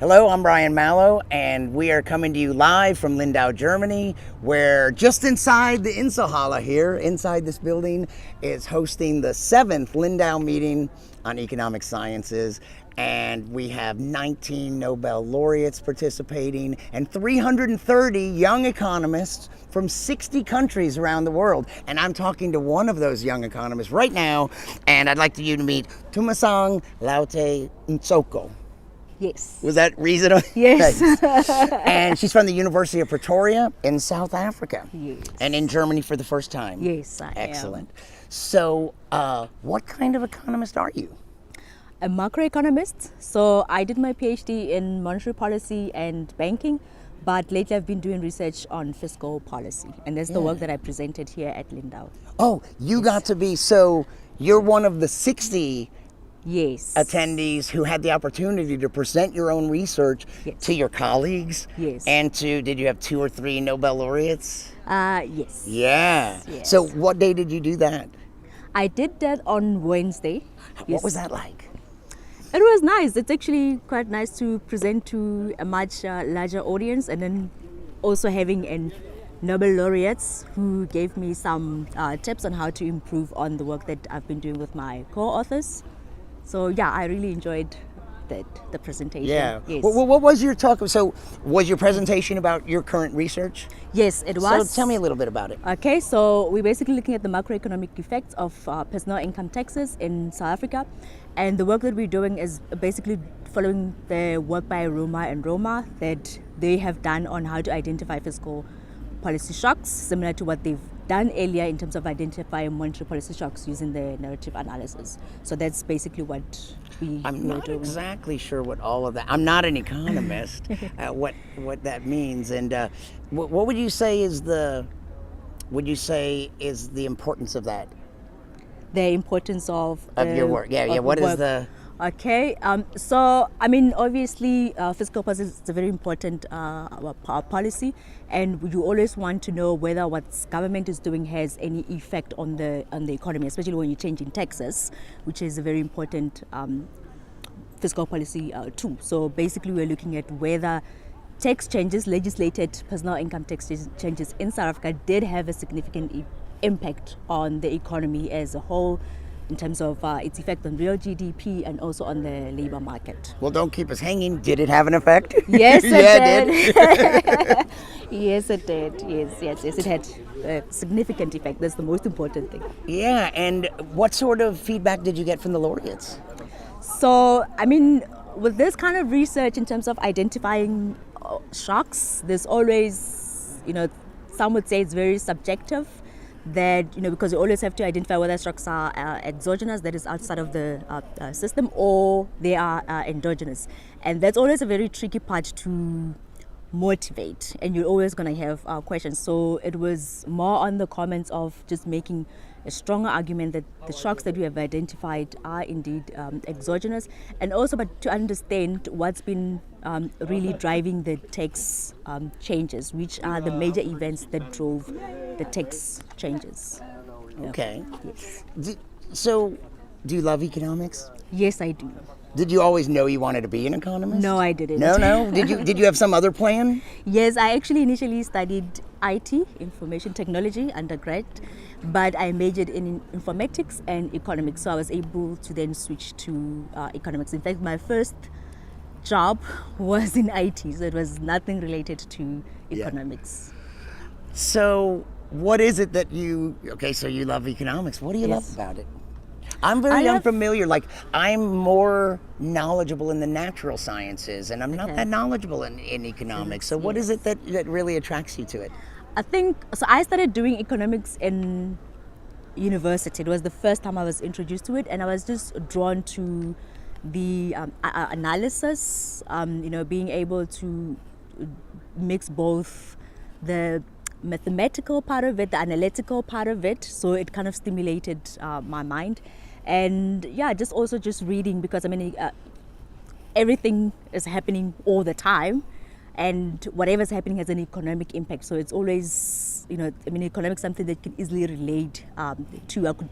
Hello, I'm Brian Malow, and we are coming to you live from Lindau, Germany, where just inside the Inselhalle here, inside this building, is hosting the 7th Lindau Meeting on Economic Sciences. And we have 19 Nobel laureates participating and 330 young economists from 60 countries around the world. And I'm talking to one of those young economists right now, and I'd like you to meet Tumisang Loate-Ntsoko. Yes. Was that reasonable? Yes. And she's from the University of Pretoria in South Africa. Yes. And in Germany for the first time. Yes, I am. Excellent. So, what kind of economist are you? A macroeconomist. So I did my PhD in monetary policy and banking, but lately I've been doing research on fiscal policy. And that's the work that I presented here at Lindau. Oh, you got to be, so you're one of the 60 Yes. attendees who had the opportunity to present your own research to your colleagues. Yes. And did you have 2 or 3 Nobel laureates? Yes. Yeah. Yes. So what day did you do that? I did that on Wednesday. What was that like? It was nice. It's actually quite nice to present to a much larger audience, and then also having a Nobel laureates who gave me some tips on how to improve on the work that I've been doing with my co-authors. So yeah, I really enjoyed the presentation. Yeah. Yes. What was your talk? So was your presentation about your current research? Yes, it was. So tell me a little bit about it. Okay, so we're basically looking at the macroeconomic effects of personal income taxes in South Africa. And the work that we're doing is basically following the work by Roma and Roma that they have done on how to identify fiscal policy shocks, similar to what they've done earlier in terms of identifying monetary policy shocks using the narrative analysis. So that's basically what I'm not doing. exactly sure what all of that. I'm not an economist. What that means, and what would you say is the importance of that? The importance of Your work. Yeah. What is the? Okay, so I mean, obviously, fiscal policy is a very important policy, and you always want to know whether what government is doing has any effect on the economy, especially when you're changing taxes, which is a very important fiscal policy tool. So basically, we're looking at whether tax changes, legislated personal income tax changes in South Africa, did have a significant impact on the economy as a whole, in terms of its effect on real GDP and also on the labor market. Well, don't keep us hanging. Did it have an effect? Yes, it Yeah, did. Yes, it did. Yes. It had a significant effect. That's the most important thing. Yeah, and what sort of feedback did you get from the laureates? So, I mean, with this kind of research in terms of identifying shocks, there's always, some would say it's very subjective. That, because you always have to identify whether shocks are exogenous, that is outside of the system, or they are endogenous. And that's always a very tricky part to motivate, and you're always going to have questions. So it was more on the comments of just making a stronger argument that the shocks that we have identified are indeed exogenous, and also but to understand what's been really driving the tax changes, which are the major events that drove the tax changes. Okay. Yes. So, do you love economics? Yes, I do. Did you always know you wanted to be an economist? No, I didn't. No. Did you have some other plan? Yes, I actually initially studied IT, information technology, undergrad, but I majored in informatics and economics, so I was able to then switch to economics. In fact, my first job was in IT, so it was nothing related to economics. So, what is it that so you love economics. What do you love about it? I'm very unfamiliar. Like, I'm more knowledgeable in the natural sciences, and I'm not that knowledgeable in economics. So what is it that really attracts you to it? I think, so I started doing economics in university. It was the first time I was introduced to it, and I was just drawn to the analysis, being able to mix both the mathematical part of it, the analytical part of it. So it kind of stimulated my mind. And just reading, because everything is happening all the time, and whatever's happening has an economic impact. So it's always, economics is something that can easily relate to. I could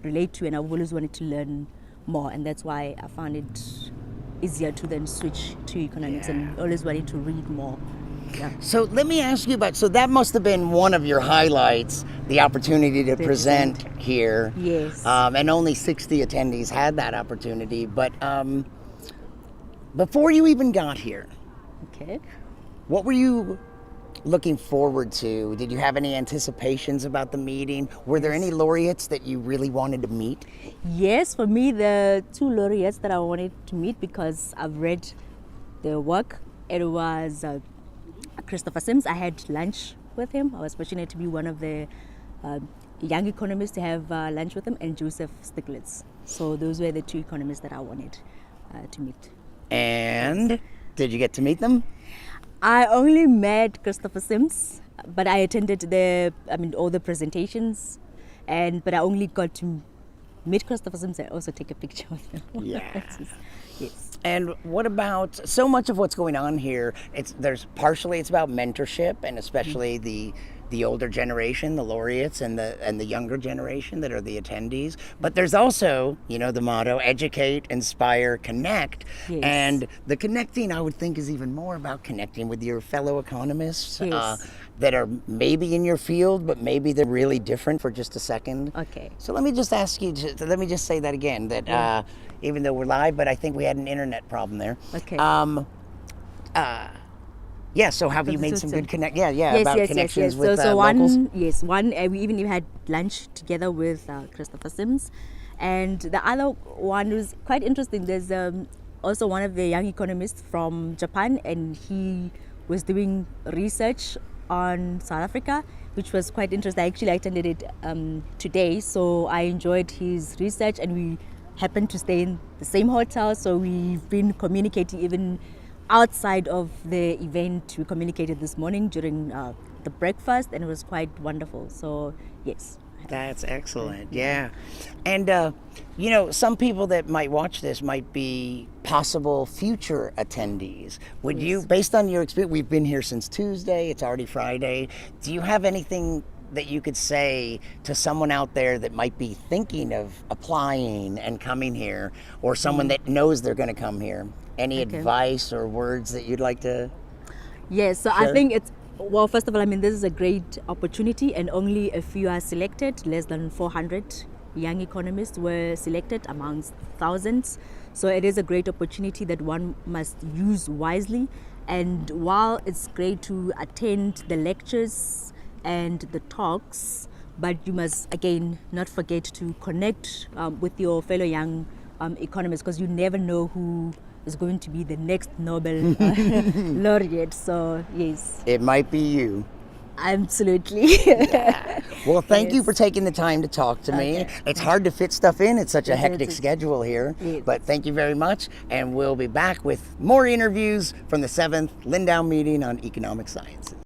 relate to, and I've always wanted to learn more, and that's why I found it easier to then switch to economics and always wanting to read more. Yeah. So let me ask you about, so that must have been one of your highlights, the opportunity to present here. Yes. And only 60 attendees had that opportunity. But before you even got here, Okay. what were you looking forward to? Did you have any anticipations about the meeting? Were there any laureates that you really wanted to meet? Yes, for me, the two laureates that I wanted to meet because I've read their work, it was Christopher Sims. I had lunch with him. I was fortunate to be one of the young economists to have lunch with him, and Joseph Stiglitz. So those were the two economists that I wanted to meet. And did you get to meet them? I only met Christopher Sims, but I attended all the presentations, but I only got to meet Christopher Sims and also take a picture with him. Yeah. Yes. And what about, so much of what's going on here, it's about mentorship, and especially the older generation, the laureates, and the younger generation that are the attendees. But there's also, the motto, educate, inspire, connect. Yes. And the connecting, I would think, is even more about connecting with your fellow economists. Yes. That are maybe in your field, but maybe they're really different for just a second. Okay. So let me just ask you, let me just say that again, that even though we're live, but I think we had an internet problem there. Okay. So have you made some good connections Yes. with so locals? we even had lunch together with Christopher Sims, and the other one was quite interesting. There's also one of the young economists from Japan, and he was doing research on South Africa, which was quite interesting. I actually attended it today, so I enjoyed his research, and we happened to stay in the same hotel, so we've been communicating even outside of the event. We communicated this morning during the breakfast, and it was quite wonderful. So yes. That's excellent. Yeah. And, some people that might watch this might be possible future attendees. Would you, based on your experience, we've been here since Tuesday, it's already Friday. Do you have anything that you could say to someone out there that might be thinking of applying and coming here, or someone that knows they're going to come here? Any advice or words that you'd like to Yes, so share? I think well, first of all, this is a great opportunity, and only a few are selected. Less than 400 young economists were selected amongst thousands. So it is a great opportunity that one must use wisely. And while it's great to attend the lectures and the talks, but you must, again, not forget to connect with your fellow young economists, because you never know who is going to be the next Nobel laureate. So yes, It might be you. absolutely. Well, thank you for taking the time to talk to me. Okay. It's hard to fit stuff in. It's such a hectic Definitely. schedule here. Yes. But thank you very much. And we'll be back with more interviews from the 7th Lindau Meeting on Economic Sciences.